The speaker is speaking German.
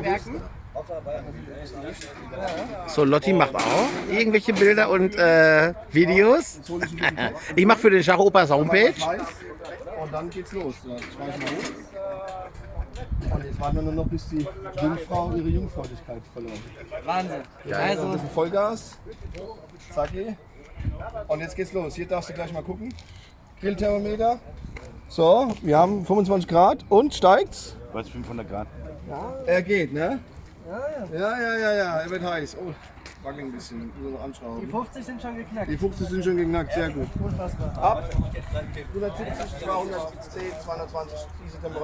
Werken. So, Lotti macht auch irgendwelche Bilder und Videos. Ich mache für den Schach Opas Homepage. Und dann geht's los. Ja, ich weiß mal hoch. Und jetzt warten wir nur noch, bis die Jungfrau ihre Jungfräulichkeit verloren. Wahnsinn. Ein Also, bisschen Vollgas. Zacki. Und jetzt geht's los. Hier darfst du gleich mal gucken. Grillthermometer. So, wir haben 25 Grad und steigt's? Was 500 Grad? Er geht, ne? Ja, er wird heiß. Oh, wackelt ein bisschen. Muss noch anschrauben. die 50 sind schon geknackt. Die 50 sind schon geknackt, sehr gut. Unfassbar. Ab 170, 210, 220, diese Temperatur.